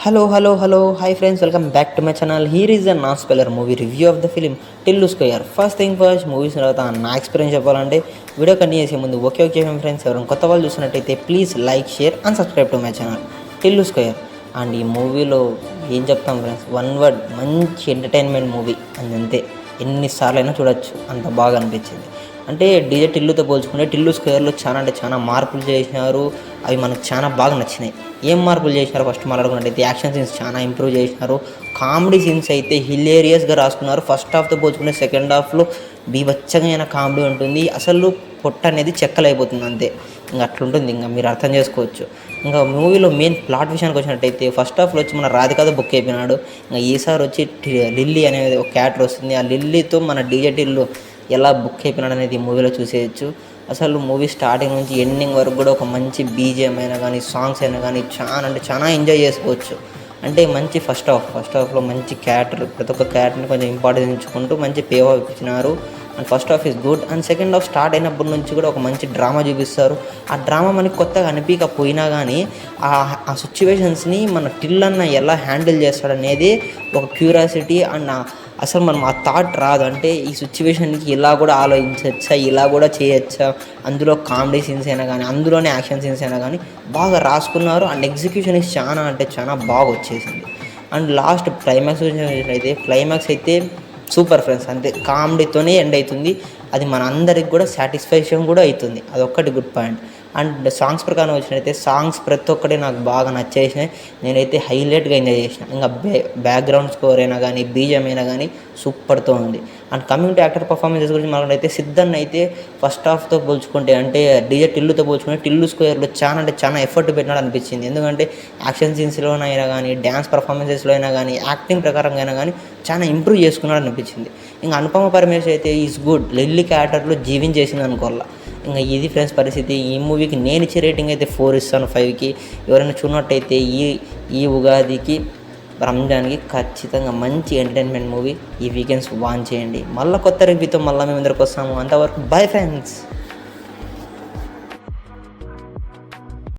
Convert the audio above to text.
Hello. Hi friends, welcome back to my channel. Here is a non-spoiler movie review of the film Tillu Square. First thing first, movies తర్వాత నా experience చెప్పాలంటే video continue చేసే ముందు okay friends, ఎవరైనా కొత్త వాళ్ళు చూసినట్టయితే please like, share and subscribe to my channel Tillu square. And ఈ మూవీలో ఏం చెప్తాం ఫ్రెండ్స్, వన్ వర్డ్ మంచి ఎంటర్టైన్మెంట్ మూవీ అని అంతే. ఎన్నిసార్లు అయినా చూడొచ్చు, అంత బాగా అనిపించింది. అంటే డీజే టిల్లుతో పోల్చుకుంటే టిల్లు స్క్వేర్లో చాలా మార్పులు చేసినారు. అవి మనకు చాలా బాగా నచ్చినాయి. ఏం మార్పులు చేసినారు ఫస్ట్ మాట్లాడుకున్నట్టయితే యాక్షన్ సీన్స్ చాలా ఇంప్రూవ్ చేసినారు. కామెడీ సీన్స్ అయితే హిలేరియస్గా రాసుకున్నారు. ఫస్ట్ హాఫ్తో పోల్చుకుంటే సెకండ్ హాఫ్లో బీభత్సమైన కామెడీ ఉంటుంది. అసలు పొట్ట అనేది చెక్కలైపోతుంది అంతే. ఇంకా అట్లుంటుంది, ఇంకా మీరు అర్థం చేసుకోవచ్చు. ఇంకా మూవీలో మెయిన్ ప్లాట్ విషయానికి వచ్చినట్టయితే ఫస్ట్ హాఫ్లో వచ్చి మన రాధికాతో బుక్ అయిపోయినాడు. ఇంకా ఈసారి వచ్చి లిల్లీ అనేది ఒక క్యారెక్టర్ వస్తుంది. ఆ లిల్లీతో మన డీజే టిల్లు ఎలా బుక్ అయిపోయినాడు అనేది ఈ మూవీలో చూసేయచ్చు. అసలు మూవీ స్టార్టింగ్ నుంచి ఎండింగ్ వరకు కూడా ఒక మంచి బీజిఎం అయినా కానీ, సాంగ్స్ అయినా కానీ చాలా ఎంజాయ్ చేసుకోవచ్చు. అంటే మంచి ఫస్ట్ హాఫ్లో మంచి క్యారెక్టర్, ప్రతి ఒక్క క్యారెక్టర్ని కొంచెం ఇంపార్టెన్స్ ఇచ్చుకుంటూ మంచి పే ఆఫ్ ఇచ్చినారు. And first half is good. And second half start అయినప్పటి నుంచి కూడా ఒక మంచి డ్రామా చూపిస్తారు. ఆ డ్రామా మనకి కొత్తగా అనిపించకపోయినా కానీ ఆ సిచ్యువేషన్స్ని మన టిల్ అన్న ఎలా హ్యాండిల్ చేస్తాడనేది ఒక క్యూరియాసిటీ. అండ్ అసలు మనం ఆ థాట్ రాదు, అంటే ఈ సిచ్యువేషన్కి ఇలా కూడా ఆలోచించవచ్చా, ఇలా కూడా చేయొచ్చా. అందులో కామెడీ సీన్స్ అయినా కానీ, అందులోనే యాక్షన్ సీన్స్ అయినా కానీ బాగా రాసుకున్నారు. అండ్ ఎగ్జిక్యూషన్ చాలా బాగా వచ్చేసింది. అండ్ లాస్ట్ క్లైమాక్స్ అయితే సూపర్ ఫ్రెండ్స్, అంతే. కామెడీతోనే ఎండ్ అవుతుంది. అది మన అందరికి కూడా సాటిస్ఫాక్షన్ కూడా అవుతుంది. అదొక్కటి గుడ్ పాయింట్. అండ్ సాంగ్స్ ప్రకారం వచ్చినట్టయితే సాంగ్స్ ప్రతి ఒక్కటి నాకు బాగా నచ్చేసినాయి. నేనైతే హైలైట్గా ఎంజాయ్ చేసిన. ఇంకా బ్యాక్గ్రౌండ్ స్కోర్ అయినా కానీ, బీజిఎం అయినా కానీ సూపర్తో ఉంది. And coming to actor performances గురించి మాట్లాడితే సిద్ధన్ అయితే ఫస్ట్ హాఫ్తో పోల్చుకుంటే, అంటే డీజే టిల్లుతో పోల్చుకుంటే టిల్లు స్క్వేర్లో చాలా ఎఫర్ట్ పెట్టినాడు అనిపించింది. ఎందుకంటే యాక్షన్ సీన్స్లో అయినా కానీ, డ్యాన్స్ పర్ఫార్మెన్సెస్లో అయినా కానీ, యాక్టింగ్ ప్రకారంగా అయినా కానీ చాలా ఇంప్రూవ్ చేసుకున్నాడు అనిపించింది. ఇంకా అనుపమ పరమేశ్వర్ అయితే ఈజ్ గుడ్. లిల్లీ క్యారెక్టర్లో జీవించేసింది అనుకోవాలా. ఇంకా ఇది ఫ్రెండ్స్ పరిస్థితి. ఈ మూవీకి నేను ఇచ్చే రేటింగ్ అయితే 4 ఇస్తాను 5కి. ఎవరైనా చూడనట్టయితే ఈ ఉగాదికి, రంజాన్కి ఖచ్చితంగా మంచి ఎంటర్టైన్మెంట్ మూవీ ఈ వీకెండ్స్ వాచ్ చేయండి. మళ్ళీ కొత్త రివ్యూతో మళ్ళీ మేము ముందరికి వస్తాము. అంతవరకు బై ఫ్రెండ్స్.